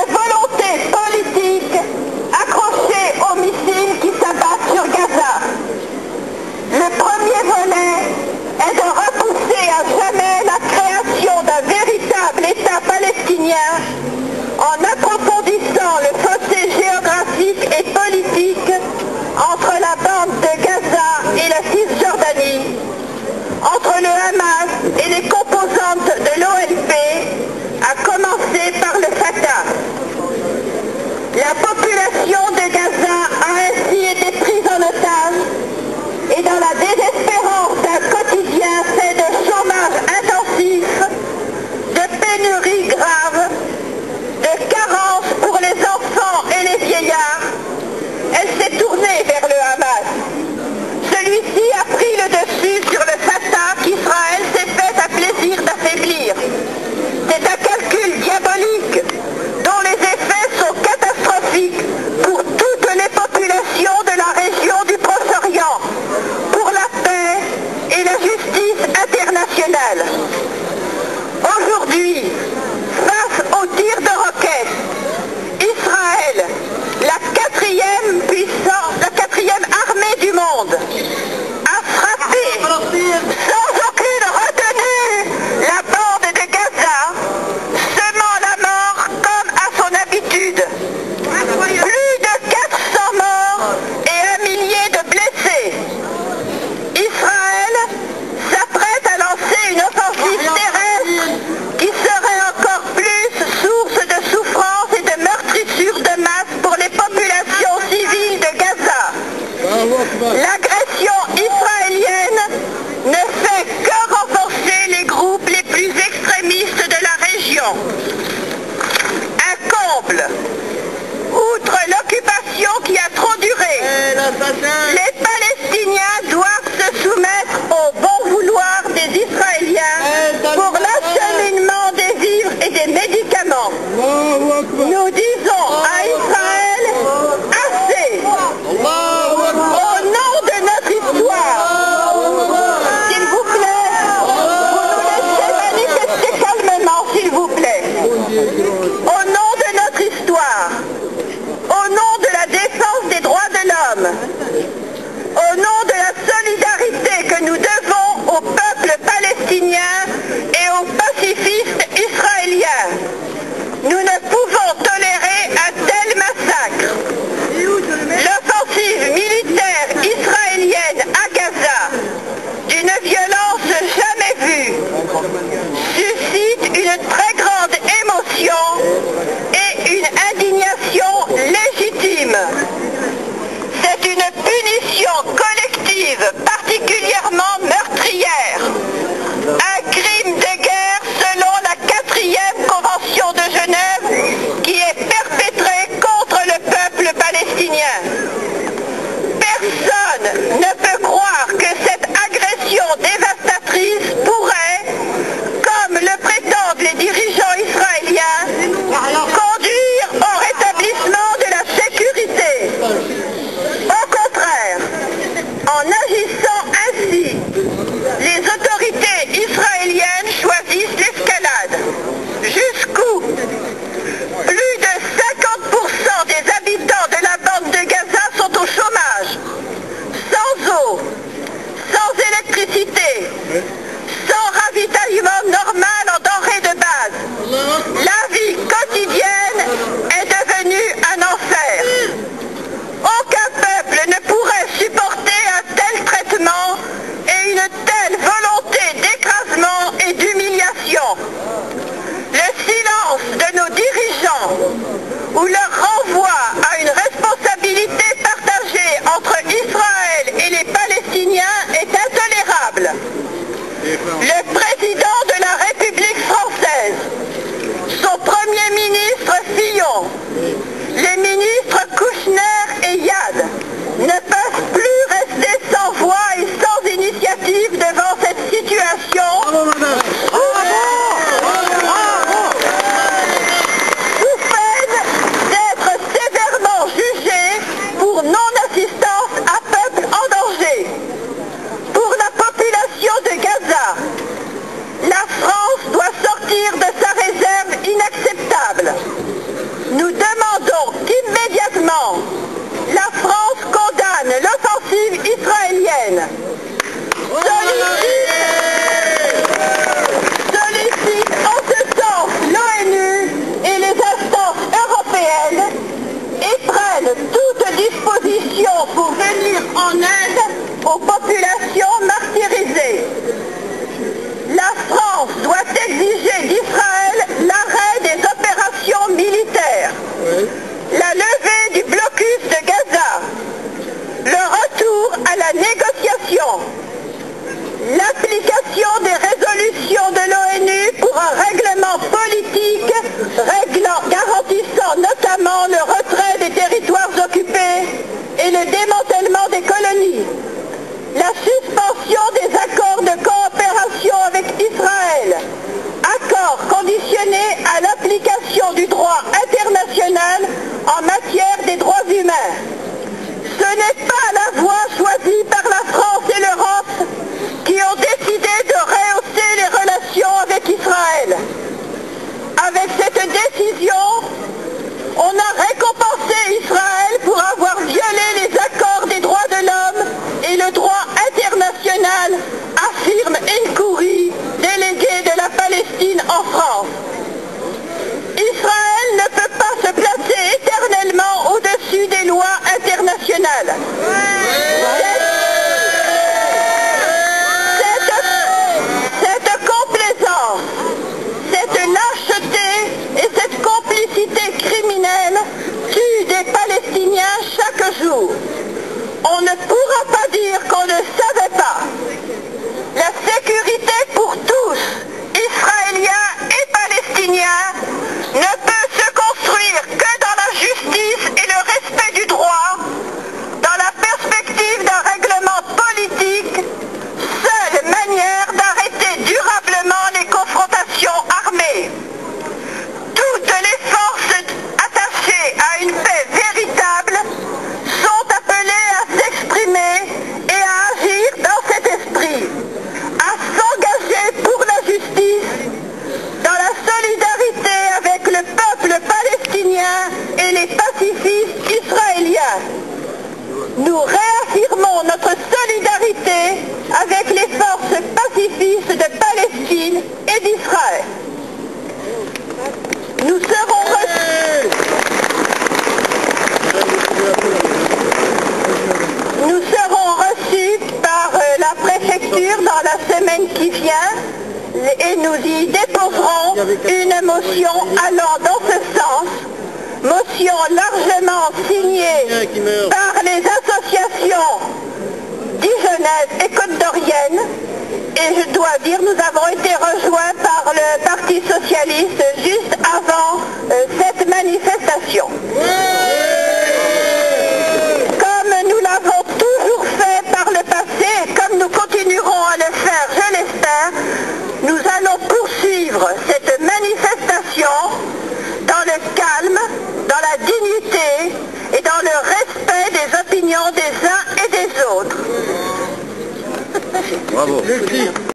volonté politique accrochée aux missiles qui s'abattent sur Gaza. Le premier volet est de repousser à jamais la création d'un véritable État palestinien en approfondissant le fossé géographique et politique entre la bande de Gaza et la Cisjordanie, entre le Hamas et les composantes de l'OLP, à commencer par le Fatah. La population de Gaza a ainsi été prise en otage et dans la désespérance d'un quotidien fait de chômage intensif, de pénuries graves, de carences pour les enfants et les vieillards, elle s'est tournée vers le Hamas. Celui-ci a pris le dessus sur le Fatah qu'Israël s'est fait à plaisir d'affaiblir. C'est un calcul diabolique dont les effets sont catastrophiques pour toutes les populations de la région du Proche-Orient, pour la paix et la justice internationale. Aujourd'hui, face aux tirs de roquettes, Israël, la quatrième armée du monde, a frappé sans aucune retenue la bande de Gaza, semant la mort comme à son habitude. Plus de 400 morts et 1 millier de blessés. Israël s'apprête à lancer une offensive terrestre qui serait encore plus source de souffrance et de meurtrissures de masse pour les populations civiles de Gaza. L'agression israélienne ne fait que renforcer les groupes les plus extrémistes de la région. Un comble. Outre l'occupation qui a trop duré, les Palestiniens doivent se soumettre au bon vouloir des Israéliens pour l'acheminement des vivres et des médicaments. Nous disons à Israël assez. Au nom de notre histoire, s'il vous plaît, vous nous laissez manifester calmement, s'il vous plaît. Au nom de notre histoire, au nom de la défense des droits de l'homme, au nom de la solidarité que nous devons au peuple palestinien et aux pacifistes israéliens, nous ne pouvons tolérer un tel massacre. L'offensive militaire israélienne à Gaza, d'une violence jamais vue, suscite une très grande émotion et une indignation légitime. C'est une punition collective particulièrement meurtrière, un crime de guerre selon la 4e Convention de Genève qui est perpétré contre le peuple palestinien. Personne ne peut croire que cette agression dévastatrice pourrait, comme le prétendent les dirigeants israéliens, conduire au rétablissement de la sécurité. Au contraire, en agissant ainsi, les autorités israéliennes choisissent l'escalade. Jusqu'où? Plus de 50% des habitants de la bande de Gaza sont au chômage, sans eau, sans électricité, sans ravitaillement normal en denrées de base. La vie quotidienne est devenue un enfer. Aucun peuple ne pourrait supporter un tel traitement et une telle volonté d'écrasement et d'humiliation. Le silence de nos dirigeants ou leur renvoi à une responsabilité partagée entre Israël et les Palestiniens est intolérable. Le président de la République française, son premier ministre Fillon, les ministres Kouchner et Yad ne peuvent plus rester sans voix et sans initiative devant cette situation. Sous peine d'être sévèrement jugés pour non-assistance à peuple en danger. Pour la population de Gaza, la France doit sortir de sa réserve inacceptable. clairement, la France condamne l'offensive israélienne. Sollicite en ce sens l'ONU et les instances européennes et prennent toute disposition pour venir en aide aux populations martyrisées. La France doit exiger d'Israël l'arrêt des opérations militaires, la levée du blocus de Gaza, le retour à la négociation, l'application des résolutions de l'ONU pour un règlement politique garantissant notamment le retrait des territoires occupés et le démantèlement des colonies, la suspension des accords de coopération avec Israël, accords conditionnés à l'application du droit international en matière des droits humains. Ce n'est pas la voie choisie par la France et l'Europe qui ont décidé de rehausser les relations avec Israël. Avec cette décision, on a récompensé Israël pour avoir violé les accords des droits de l'homme et le droit international, affirme El-Khoury, délégué de la Palestine en France. Israël ne peut pas se placer éternellement au-dessus des lois internationales. Cette complaisance, cette lâcheté et cette complicité criminelle tuent des Palestiniens chaque jour. On ne pourra pas dire qu'on ne savait pas. La sécurité pour tous, Israéliens et Palestiniens, ne peut se construire que dans la justice et le respect du droit, dans la perspective d'un règlement politique, seule manière d'arrêter durablement les confrontations armées. Toutes les forces attachées à une paix véritable sont appelées à s'exprimer et à agir dans cet esprit, à s'engager pour la justice, dans la solidarité avec le peuple palestinien et les pacifistes israéliens. Nous réaffirmons notre solidarité avec les forces pacifistes de Palestine et d'Israël. Nous serons reçus par la préfecture dans la semaine qui vient et nous y déposerons une motion allant dans ce sens, motion largement signée par les associations dijonnaises et côte-d'Orienne, et je dois dire nous avons été rejoints par le Parti socialiste juste avant cette manifestation. Comme nous l'avons toujours fait par le passé et comme nous continuerons à le faire, je l'espère, nous allons poursuivre cette manifestation dans le calme, dans la dignité et dans le respect des opinions des uns et des autres. Bravo.